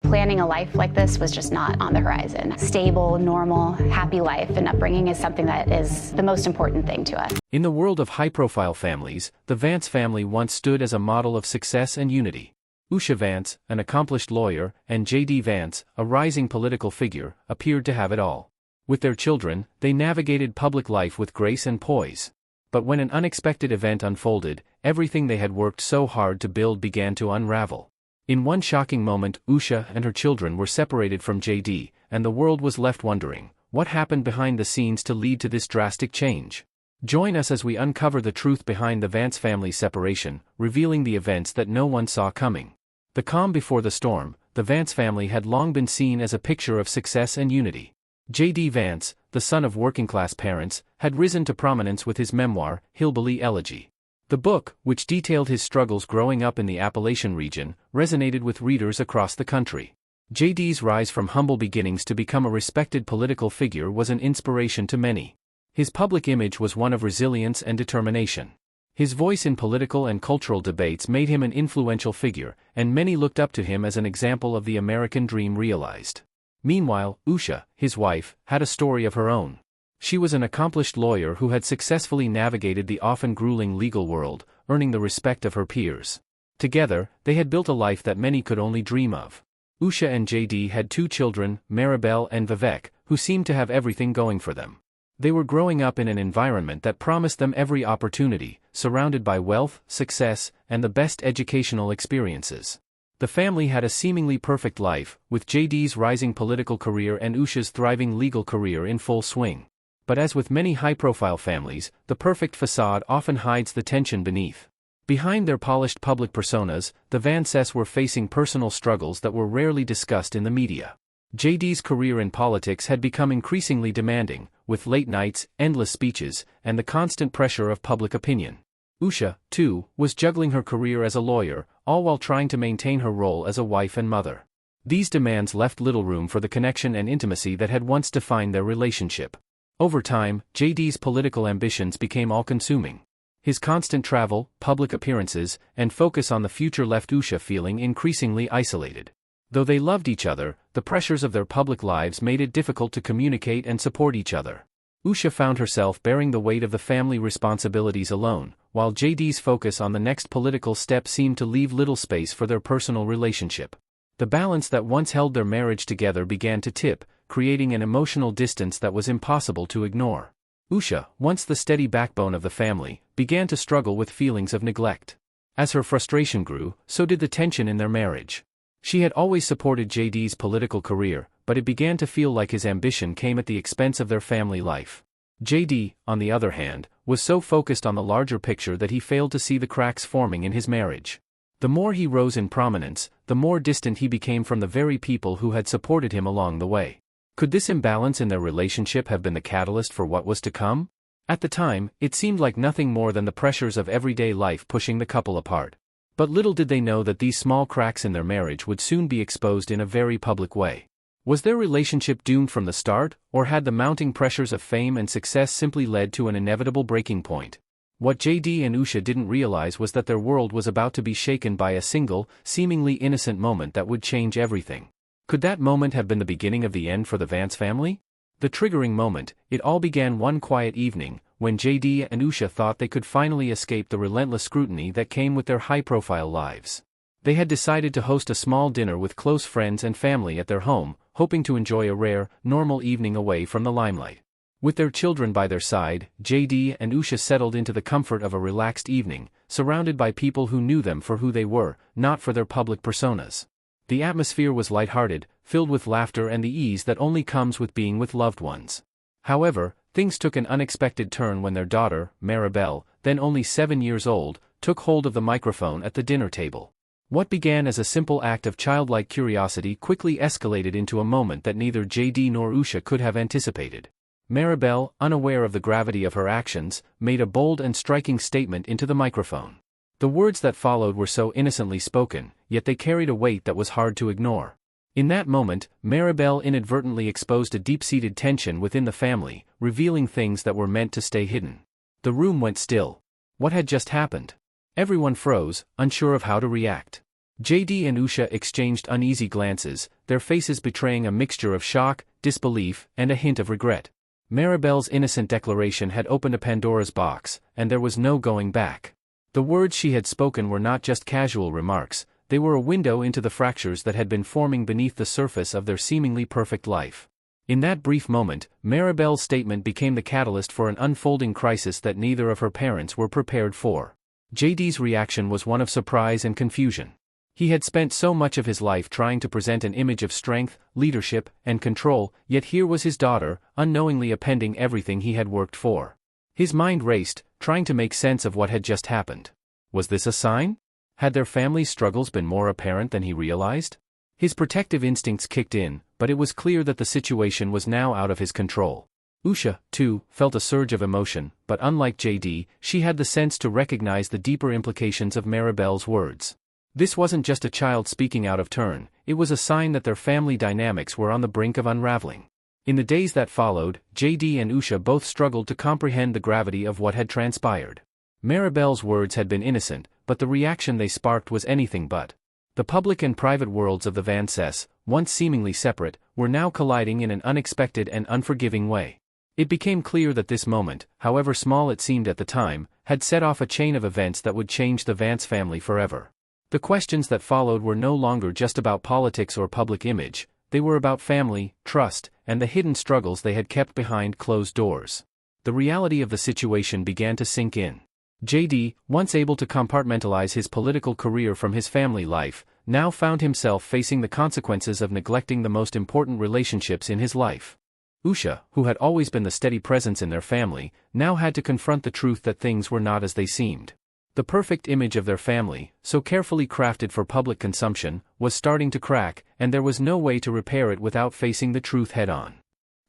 Planning a life like this was just not on the horizon. Stable, normal, happy life and upbringing is something that is the most important thing to us. In the world of high-profile families, the Vance family once stood as a model of success and unity. Usha Vance, an accomplished lawyer, and J.D. Vance, a rising political figure, appeared to have it all. With their children, they navigated public life with grace and poise. But when an unexpected event unfolded, everything they had worked so hard to build began to unravel. In one shocking moment, Usha and her children were separated from J.D., and the world was left wondering, what happened behind the scenes to lead to this drastic change? Join us as we uncover the truth behind the Vance family's separation, revealing the events that no one saw coming. The calm before the storm, the Vance family had long been seen as a picture of success and unity. J.D. Vance, the son of working-class parents, had risen to prominence with his memoir, Hillbilly Elegy. The book, which detailed his struggles growing up in the Appalachian region, resonated with readers across the country. J.D.'s rise from humble beginnings to become a respected political figure was an inspiration to many. His public image was one of resilience and determination. His voice in political and cultural debates made him an influential figure, and many looked up to him as an example of the American dream realized. Meanwhile, Usha, his wife, had a story of her own. She was an accomplished lawyer who had successfully navigated the often grueling legal world, earning the respect of her peers. Together, they had built a life that many could only dream of. Usha and J.D. had 2 children, Maribel and Vivek, who seemed to have everything going for them. They were growing up in an environment that promised them every opportunity, surrounded by wealth, success, and the best educational experiences. The family had a seemingly perfect life, with J.D.'s rising political career and Usha's thriving legal career in full swing. But as with many high-profile families, the perfect facade often hides the tension beneath. Behind their polished public personas, the Vances were facing personal struggles that were rarely discussed in the media. J.D.'s career in politics had become increasingly demanding, with late nights, endless speeches, and the constant pressure of public opinion. Usha, too, was juggling her career as a lawyer, all while trying to maintain her role as a wife and mother. These demands left little room for the connection and intimacy that had once defined their relationship. Over time, J.D.'s political ambitions became all-consuming. His constant travel, public appearances, and focus on the future left Usha feeling increasingly isolated. Though they loved each other, the pressures of their public lives made it difficult to communicate and support each other. Usha found herself bearing the weight of the family responsibilities alone, while J.D.'s focus on the next political step seemed to leave little space for their personal relationship. The balance that once held their marriage together began to tip, creating an emotional distance that was impossible to ignore. Usha, once the steady backbone of the family, began to struggle with feelings of neglect. As her frustration grew, so did the tension in their marriage. She had always supported J.D.'s political career, but it began to feel like his ambition came at the expense of their family life. J.D., on the other hand, was so focused on the larger picture that he failed to see the cracks forming in his marriage. The more he rose in prominence, the more distant he became from the very people who had supported him along the way. Could this imbalance in their relationship have been the catalyst for what was to come? At the time, it seemed like nothing more than the pressures of everyday life pushing the couple apart. But little did they know that these small cracks in their marriage would soon be exposed in a very public way. Was their relationship doomed from the start, or had the mounting pressures of fame and success simply led to an inevitable breaking point? What J.D. and Usha didn't realize was that their world was about to be shaken by a single, seemingly innocent moment that would change everything. Could that moment have been the beginning of the end for the Vance family? The triggering moment, it all began one quiet evening, when J.D. and Usha thought they could finally escape the relentless scrutiny that came with their high-profile lives. They had decided to host a small dinner with close friends and family at their home, hoping to enjoy a rare, normal evening away from the limelight. With their children by their side, J.D. and Usha settled into the comfort of a relaxed evening, surrounded by people who knew them for who they were, not for their public personas. The atmosphere was lighthearted, filled with laughter and the ease that only comes with being with loved ones. However, things took an unexpected turn when their daughter, Maribel, then only 7 years old, took hold of the microphone at the dinner table. What began as a simple act of childlike curiosity quickly escalated into a moment that neither J.D. nor Usha could have anticipated. Maribel, unaware of the gravity of her actions, made a bold and striking statement into the microphone. The words that followed were so innocently spoken, yet they carried a weight that was hard to ignore. In that moment, Maribel inadvertently exposed a deep-seated tension within the family, revealing things that were meant to stay hidden. The room went still. What had just happened? Everyone froze, unsure of how to react. J.D. and Usha exchanged uneasy glances, their faces betraying a mixture of shock, disbelief, and a hint of regret. Maribel's innocent declaration had opened a Pandora's box, and there was no going back. The words she had spoken were not just casual remarks, they were a window into the fractures that had been forming beneath the surface of their seemingly perfect life. In that brief moment, Maribel's statement became the catalyst for an unfolding crisis that neither of her parents were prepared for. J.D.'s reaction was one of surprise and confusion. He had spent so much of his life trying to present an image of strength, leadership, and control, yet here was his daughter, unknowingly appending everything he had worked for. His mind raced, trying to make sense of what had just happened. Was this a sign? Had their family's struggles been more apparent than he realized? His protective instincts kicked in, but it was clear that the situation was now out of his control. Usha, too, felt a surge of emotion, but unlike J.D., she had the sense to recognize the deeper implications of Maribel's words. This wasn't just a child speaking out of turn, it was a sign that their family dynamics were on the brink of unraveling. In the days that followed, J.D. and Usha both struggled to comprehend the gravity of what had transpired. Maribel's words had been innocent, but the reaction they sparked was anything but. The public and private worlds of the Vances, once seemingly separate, were now colliding in an unexpected and unforgiving way. It became clear that this moment, however small it seemed at the time, had set off a chain of events that would change the Vance family forever. The questions that followed were no longer just about politics or public image, they were about family, trust, and the hidden struggles they had kept behind closed doors. The reality of the situation began to sink in. J.D., once able to compartmentalize his political career from his family life, now found himself facing the consequences of neglecting the most important relationships in his life. Usha, who had always been the steady presence in their family, now had to confront the truth that things were not as they seemed. The perfect image of their family, so carefully crafted for public consumption, was starting to crack, and there was no way to repair it without facing the truth head-on.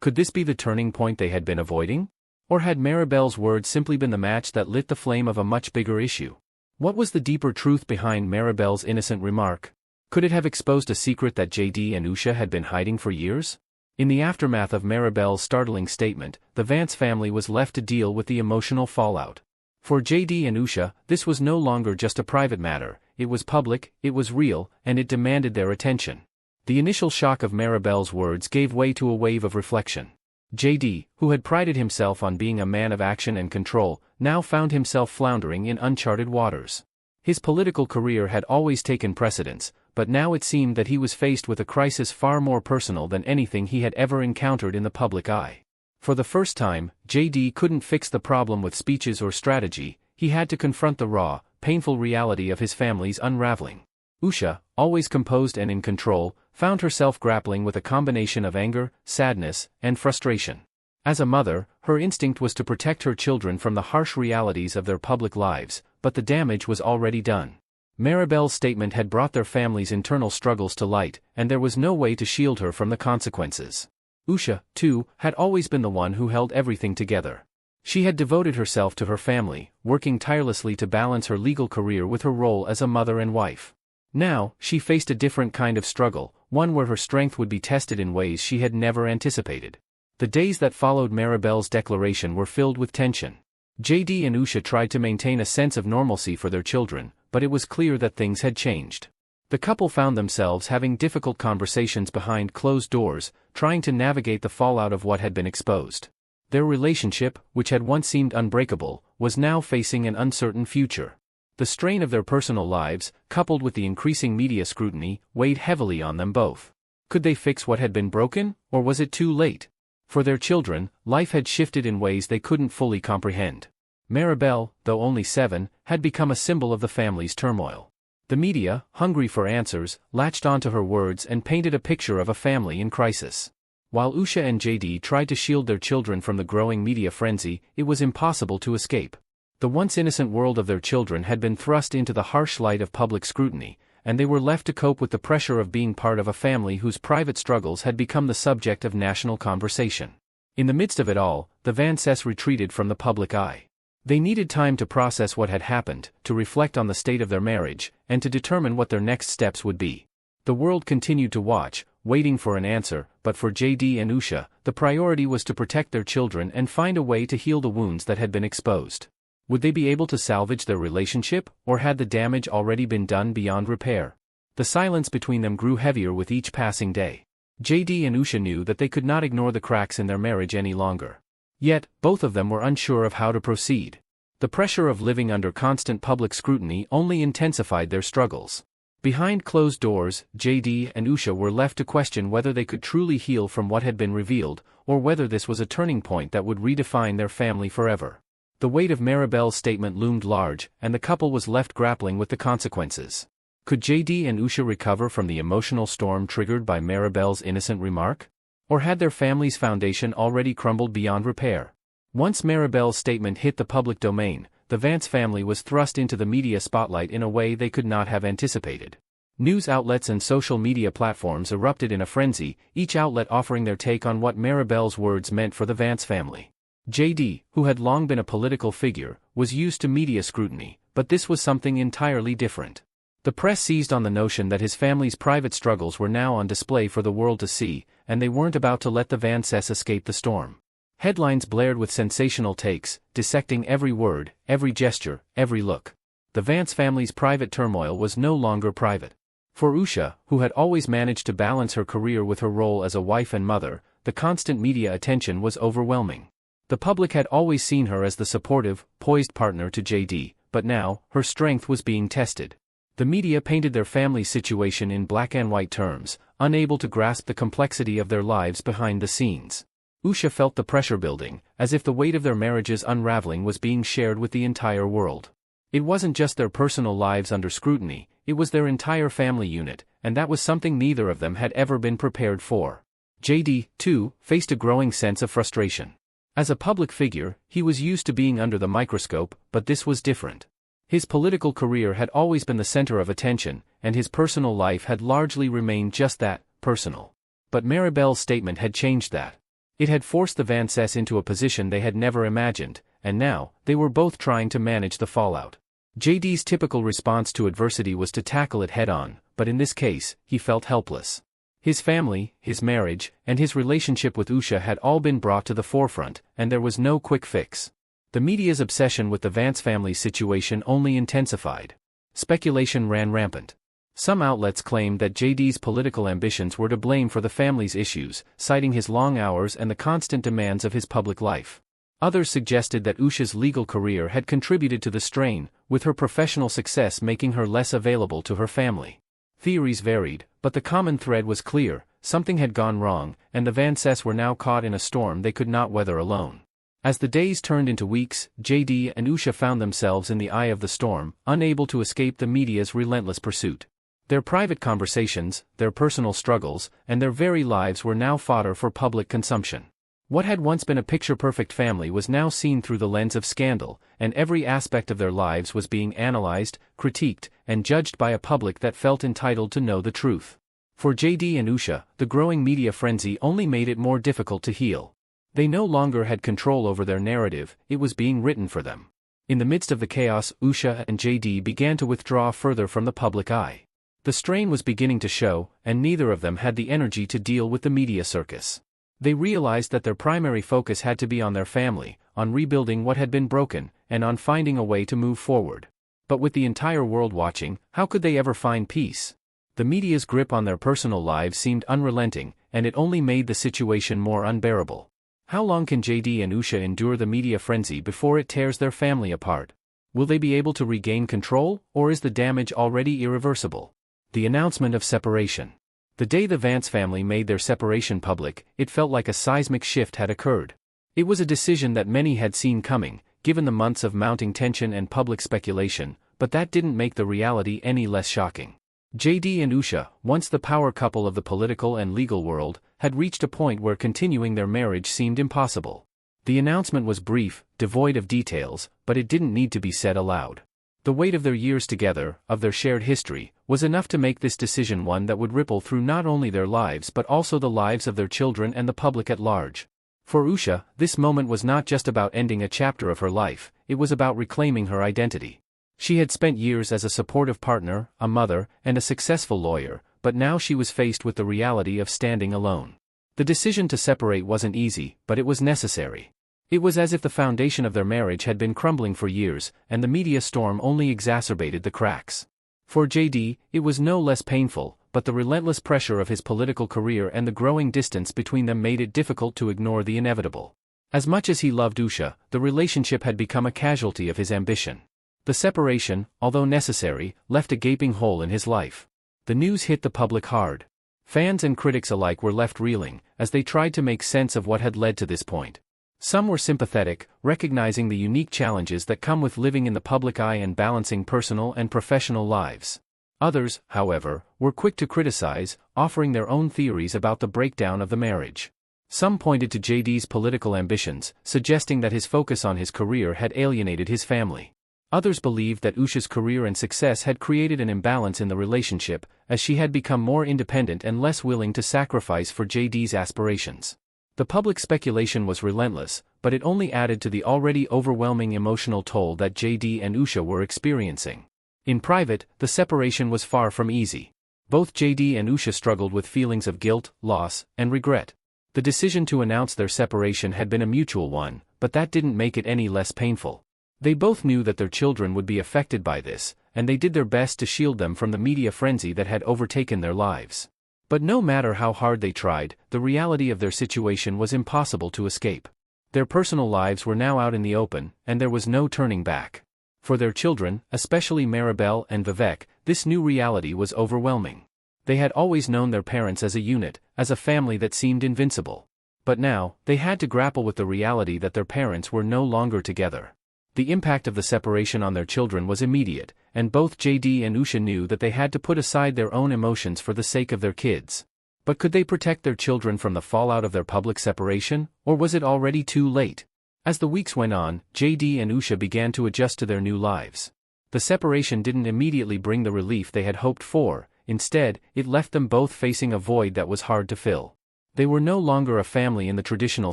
Could this be the turning point they had been avoiding? Or had Maribel's words simply been the match that lit the flame of a much bigger issue? What was the deeper truth behind Maribel's innocent remark? Could it have exposed a secret that J.D. and Usha had been hiding for years? In the aftermath of Maribel's startling statement, the Vance family was left to deal with the emotional fallout. For J.D. and Usha, this was no longer just a private matter, it was public, it was real, and it demanded their attention. The initial shock of Maribel's words gave way to a wave of reflection. J.D., who had prided himself on being a man of action and control, now found himself floundering in uncharted waters. His political career had always taken precedence, but now it seemed that he was faced with a crisis far more personal than anything he had ever encountered in the public eye. For the first time, J.D. couldn't fix the problem with speeches or strategy, he had to confront the raw, painful reality of his family's unraveling. Usha, always composed and in control, found herself grappling with a combination of anger, sadness, and frustration. As a mother, her instinct was to protect her children from the harsh realities of their public lives, but the damage was already done. Maribel's statement had brought their family's internal struggles to light, and there was no way to shield her from the consequences. Usha, too, had always been the one who held everything together. She had devoted herself to her family, working tirelessly to balance her legal career with her role as a mother and wife. Now, she faced a different kind of struggle, one where her strength would be tested in ways she had never anticipated. The days that followed Maribel's declaration were filled with tension. J.D. and Usha tried to maintain a sense of normalcy for their children, but it was clear that things had changed. The couple found themselves having difficult conversations behind closed doors, trying to navigate the fallout of what had been exposed. Their relationship, which had once seemed unbreakable, was now facing an uncertain future. The strain of their personal lives, coupled with the increasing media scrutiny, weighed heavily on them both. Could they fix what had been broken, or was it too late? For their children, life had shifted in ways they couldn't fully comprehend. Maribel, though only 7, had become a symbol of the family's turmoil. The media, hungry for answers, latched onto her words and painted a picture of a family in crisis. While Usha and J.D. tried to shield their children from the growing media frenzy, it was impossible to escape. The once innocent world of their children had been thrust into the harsh light of public scrutiny, and they were left to cope with the pressure of being part of a family whose private struggles had become the subject of national conversation. In the midst of it all, the Vances retreated from the public eye. They needed time to process what had happened, to reflect on the state of their marriage, and to determine what their next steps would be. The world continued to watch, waiting for an answer, but for J.D. and Usha, the priority was to protect their children and find a way to heal the wounds that had been exposed. Would they be able to salvage their relationship, or had the damage already been done beyond repair? The silence between them grew heavier with each passing day. J.D. and Usha knew that they could not ignore the cracks in their marriage any longer. Yet, both of them were unsure of how to proceed. The pressure of living under constant public scrutiny only intensified their struggles. Behind closed doors, J.D. and Usha were left to question whether they could truly heal from what had been revealed, or whether this was a turning point that would redefine their family forever. The weight of Maribel's statement loomed large, and the couple was left grappling with the consequences. Could J.D. and Usha recover from the emotional storm triggered by Maribel's innocent remark? Or had their family's foundation already crumbled beyond repair? Once Maribel's statement hit the public domain, the Vance family was thrust into the media spotlight in a way they could not have anticipated. News outlets and social media platforms erupted in a frenzy, each outlet offering their take on what Maribel's words meant for the Vance family. J.D., who had long been a political figure, was used to media scrutiny, but this was something entirely different. The press seized on the notion that his family's private struggles were now on display for the world to see, and they weren't about to let the Vances escape the storm. Headlines blared with sensational takes, dissecting every word, every gesture, every look. The Vance family's private turmoil was no longer private. For Usha, who had always managed to balance her career with her role as a wife and mother, the constant media attention was overwhelming. The public had always seen her as the supportive, poised partner to J.D., but now, her strength was being tested. The media painted their family's situation in black and white terms, unable to grasp the complexity of their lives behind the scenes. Usha felt the pressure building, as if the weight of their marriage's unraveling was being shared with the entire world. It wasn't just their personal lives under scrutiny, it was their entire family unit, and that was something neither of them had ever been prepared for. J.D., too, faced a growing sense of frustration. As a public figure, he was used to being under the microscope, but this was different. His political career had always been the center of attention, and his personal life had largely remained just that, personal. But Maribel's statement had changed that. It had forced the Vances into a position they had never imagined, and now, they were both trying to manage the fallout. J.D.'s typical response to adversity was to tackle it head-on, but in this case, he felt helpless. His family, his marriage, and his relationship with Usha had all been brought to the forefront, and there was no quick fix. The media's obsession with the Vance family's situation only intensified. Speculation ran rampant. Some outlets claimed that J.D.'s political ambitions were to blame for the family's issues, citing his long hours and the constant demands of his public life. Others suggested that Usha's legal career had contributed to the strain, with her professional success making her less available to her family. Theories varied, but the common thread was clear: something had gone wrong, and the Vances were now caught in a storm they could not weather alone. As the days turned into weeks, J.D. and Usha found themselves in the eye of the storm, unable to escape the media's relentless pursuit. Their private conversations, their personal struggles, and their very lives were now fodder for public consumption. What had once been a picture-perfect family was now seen through the lens of scandal, and every aspect of their lives was being analyzed, critiqued, and judged by a public that felt entitled to know the truth. For J.D. and Usha, the growing media frenzy only made it more difficult to heal. They no longer had control over their narrative, it was being written for them. In the midst of the chaos, Usha and J.D. began to withdraw further from the public eye. The strain was beginning to show, and neither of them had the energy to deal with the media circus. They realized that their primary focus had to be on their family, on rebuilding what had been broken, and on finding a way to move forward. But with the entire world watching, how could they ever find peace? The media's grip on their personal lives seemed unrelenting, and it only made the situation more unbearable. How long can J.D. and Usha endure the media frenzy before it tears their family apart? Will they be able to regain control, or is the damage already irreversible? The announcement of separation. The day the Vance family made their separation public, it felt like a seismic shift had occurred. It was a decision that many had seen coming, given the months of mounting tension and public speculation, but that didn't make the reality any less shocking. J.D. and Usha, once the power couple of the political and legal world, had reached a point where continuing their marriage seemed impossible. The announcement was brief, devoid of details, but it didn't need to be said aloud. The weight of their years together, of their shared history, was enough to make this decision one that would ripple through not only their lives but also the lives of their children and the public at large. For Usha, this moment was not just about ending a chapter of her life, it was about reclaiming her identity. She had spent years as a supportive partner, a mother, and a successful lawyer, but now she was faced with the reality of standing alone. The decision to separate wasn't easy, but it was necessary. It was as if the foundation of their marriage had been crumbling for years, and the media storm only exacerbated the cracks. For J.D., it was no less painful, but the relentless pressure of his political career and the growing distance between them made it difficult to ignore the inevitable. As much as he loved Usha, the relationship had become a casualty of his ambition. The separation, although necessary, left a gaping hole in his life. The news hit the public hard. Fans and critics alike were left reeling, as they tried to make sense of what had led to this point. Some were sympathetic, recognizing the unique challenges that come with living in the public eye and balancing personal and professional lives. Others, however, were quick to criticize, offering their own theories about the breakdown of the marriage. Some pointed to J.D.'s political ambitions, suggesting that his focus on his career had alienated his family. Others believed that Usha's career and success had created an imbalance in the relationship, as she had become more independent and less willing to sacrifice for J.D.'s aspirations. The public speculation was relentless, but it only added to the already overwhelming emotional toll that J.D. and Usha were experiencing. In private, the separation was far from easy. Both J.D. and Usha struggled with feelings of guilt, loss, and regret. The decision to announce their separation had been a mutual one, but that didn't make it any less painful. They both knew that their children would be affected by this, and they did their best to shield them from the media frenzy that had overtaken their lives. But no matter how hard they tried, the reality of their situation was impossible to escape. Their personal lives were now out in the open, and there was no turning back. For their children, especially Maribel and Vivek, this new reality was overwhelming. They had always known their parents as a unit, as a family that seemed invincible. But now, they had to grapple with the reality that their parents were no longer together. The impact of the separation on their children was immediate, and both J.D. and Usha knew that they had to put aside their own emotions for the sake of their kids. But could they protect their children from the fallout of their public separation, or was it already too late? As the weeks went on, J.D. and Usha began to adjust to their new lives. The separation didn't immediately bring the relief they had hoped for. Instead, it left them both facing a void that was hard to fill. They were no longer a family in the traditional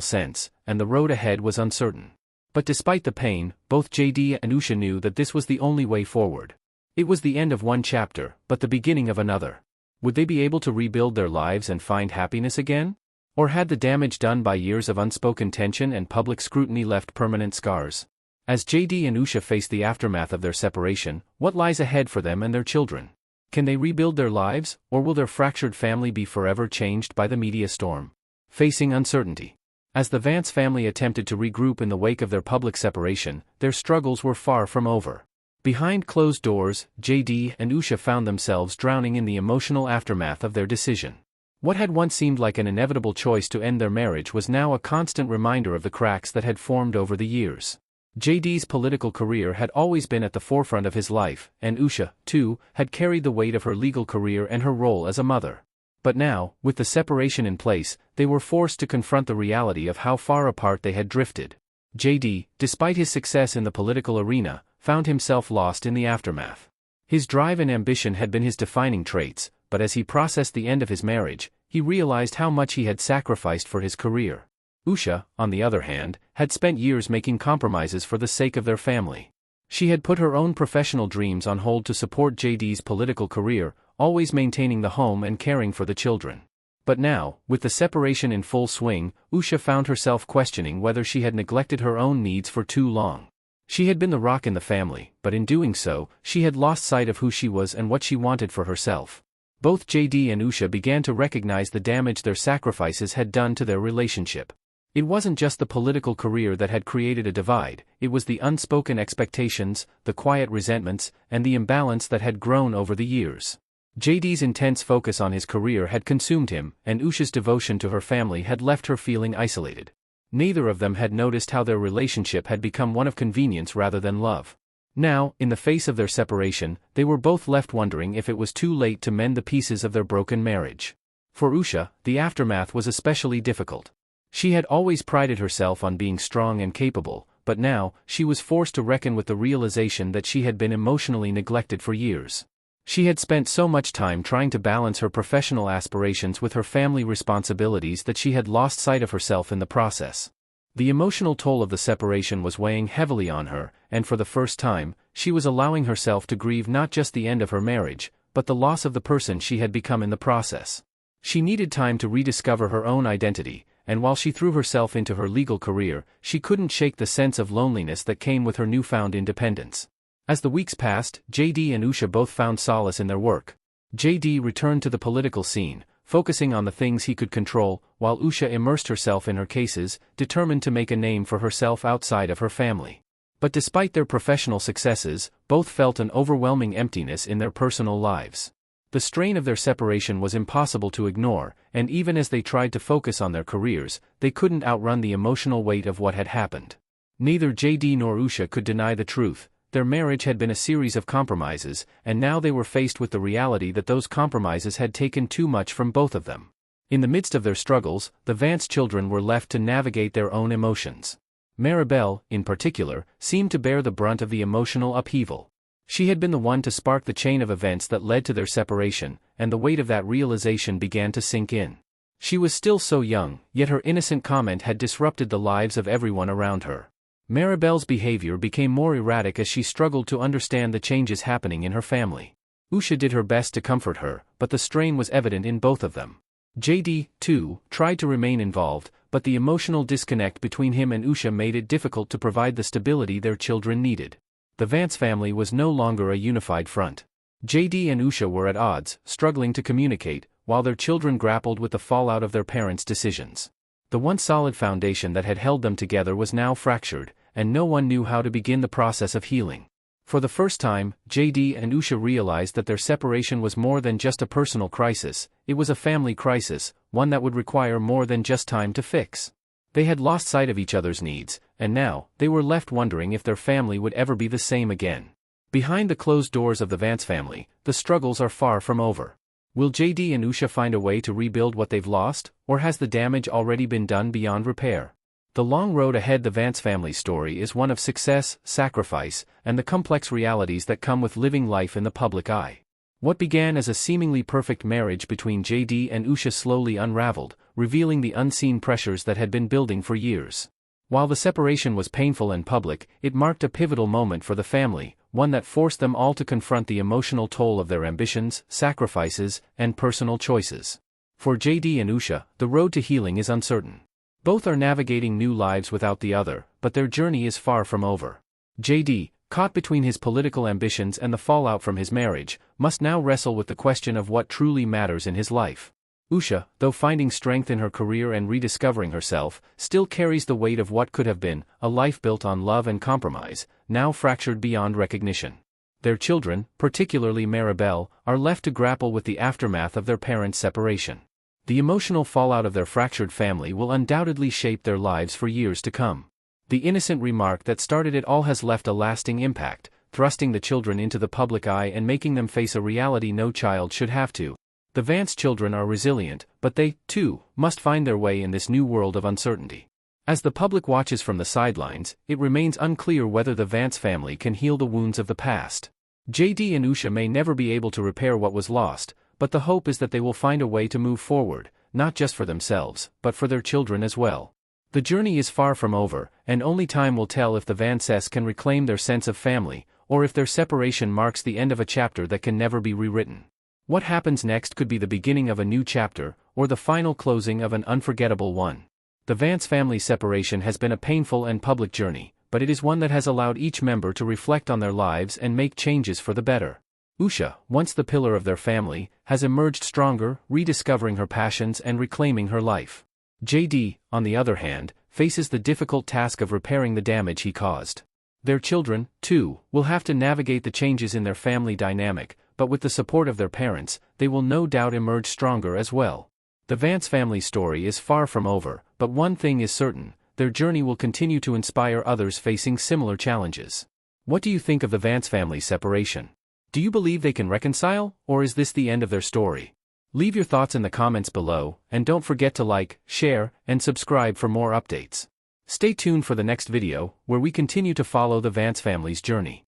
sense, and the road ahead was uncertain. But despite the pain, both J.D. and Usha knew that this was the only way forward. It was the end of one chapter, but the beginning of another. Would they be able to rebuild their lives and find happiness again? Or had the damage done by years of unspoken tension and public scrutiny left permanent scars? As J.D. and Usha face the aftermath of their separation, what lies ahead for them and their children? Can they rebuild their lives, or will their fractured family be forever changed by the media storm? Facing uncertainty. As the Vance family attempted to regroup in the wake of their public separation, their struggles were far from over. Behind closed doors, J.D. and Usha found themselves drowning in the emotional aftermath of their decision. What had once seemed like an inevitable choice to end their marriage was now a constant reminder of the cracks that had formed over the years. J.D.'s political career had always been at the forefront of his life, and Usha, too, had carried the weight of her legal career and her role as a mother. But now, with the separation in place, they were forced to confront the reality of how far apart they had drifted. J.D., despite his success in the political arena, found himself lost in the aftermath. His drive and ambition had been his defining traits, but as he processed the end of his marriage, he realized how much he had sacrificed for his career. Usha, on the other hand, had spent years making compromises for the sake of their family. She had put her own professional dreams on hold to support J.D.'s political career, always maintaining the home and caring for the children. But now, with the separation in full swing, Usha found herself questioning whether she had neglected her own needs for too long. She had been the rock in the family, but in doing so, she had lost sight of who she was and what she wanted for herself. Both J.D. and Usha began to recognize the damage their sacrifices had done to their relationship. It wasn't just the political career that had created a divide, it was the unspoken expectations, the quiet resentments, and the imbalance that had grown over the years. J.D.'s intense focus on his career had consumed him, and Usha's devotion to her family had left her feeling isolated. Neither of them had noticed how their relationship had become one of convenience rather than love. Now, in the face of their separation, they were both left wondering if it was too late to mend the pieces of their broken marriage. For Usha, the aftermath was especially difficult. She had always prided herself on being strong and capable, but now, she was forced to reckon with the realization that she had been emotionally neglected for years. She had spent so much time trying to balance her professional aspirations with her family responsibilities that she had lost sight of herself in the process. The emotional toll of the separation was weighing heavily on her, and for the first time, she was allowing herself to grieve not just the end of her marriage, but the loss of the person she had become in the process. She needed time to rediscover her own identity, and while she threw herself into her legal career, she couldn't shake the sense of loneliness that came with her newfound independence. As the weeks passed, J.D. and Usha both found solace in their work. J.D. returned to the political scene, focusing on the things he could control, while Usha immersed herself in her cases, determined to make a name for herself outside of her family. But despite their professional successes, both felt an overwhelming emptiness in their personal lives. The strain of their separation was impossible to ignore, and even as they tried to focus on their careers, they couldn't outrun the emotional weight of what had happened. Neither J.D. nor Usha could deny the truth. Their marriage had been a series of compromises, and now they were faced with the reality that those compromises had taken too much from both of them. In the midst of their struggles, the Vance children were left to navigate their own emotions. Maribel, in particular, seemed to bear the brunt of the emotional upheaval. She had been the one to spark the chain of events that led to their separation, and the weight of that realization began to sink in. She was still so young, yet her innocent comment had disrupted the lives of everyone around her. Maribel's behavior became more erratic as she struggled to understand the changes happening in her family. Usha did her best to comfort her, but the strain was evident in both of them. J.D., too, tried to remain involved, but the emotional disconnect between him and Usha made it difficult to provide the stability their children needed. The Vance family was no longer a unified front. J.D. and Usha were at odds, struggling to communicate, while their children grappled with the fallout of their parents' decisions. The once solid foundation that had held them together was now fractured, and no one knew how to begin the process of healing. For the first time, J.D. and Usha realized that their separation was more than just a personal crisis, it was a family crisis, one that would require more than just time to fix. They had lost sight of each other's needs, and now, they were left wondering if their family would ever be the same again. Behind the closed doors of the Vance family, the struggles are far from over. Will J.D. and Usha find a way to rebuild what they've lost, or has the damage already been done beyond repair? The long road ahead. The Vance family story is one of success, sacrifice, and the complex realities that come with living life in the public eye. What began as a seemingly perfect marriage between J.D. and Usha slowly unraveled, revealing the unseen pressures that had been building for years. While the separation was painful and public, it marked a pivotal moment for the family, one that forced them all to confront the emotional toll of their ambitions, sacrifices, and personal choices. For J.D. and Usha, the road to healing is uncertain. Both are navigating new lives without the other, but their journey is far from over. J.D., caught between his political ambitions and the fallout from his marriage, must now wrestle with the question of what truly matters in his life. Usha, though finding strength in her career and rediscovering herself, still carries the weight of what could have been, a life built on love and compromise, now fractured beyond recognition. Their children, particularly Maribel, are left to grapple with the aftermath of their parents' separation. The emotional fallout of their fractured family will undoubtedly shape their lives for years to come. The innocent remark that started it all has left a lasting impact, thrusting the children into the public eye and making them face a reality no child should have to. The Vance children are resilient, but they, too, must find their way in this new world of uncertainty. As the public watches from the sidelines, it remains unclear whether the Vance family can heal the wounds of the past. J.D. and Usha may never be able to repair what was lost, but the hope is that they will find a way to move forward, not just for themselves, but for their children as well. The journey is far from over, and only time will tell if the Vances can reclaim their sense of family, or if their separation marks the end of a chapter that can never be rewritten. What happens next could be the beginning of a new chapter, or the final closing of an unforgettable one. The Vance family separation has been a painful and public journey, but it is one that has allowed each member to reflect on their lives and make changes for the better. Usha, once the pillar of their family, has emerged stronger, rediscovering her passions and reclaiming her life. J.D., on the other hand, faces the difficult task of repairing the damage he caused. Their children, too, will have to navigate the changes in their family dynamic, but with the support of their parents, they will no doubt emerge stronger as well. The Vance family story is far from over, but one thing is certain, their journey will continue to inspire others facing similar challenges. What do you think of the Vance family separation? Do you believe they can reconcile, or is this the end of their story? Leave your thoughts in the comments below, and don't forget to like, share, and subscribe for more updates. Stay tuned for the next video, where we continue to follow the Vance family's journey.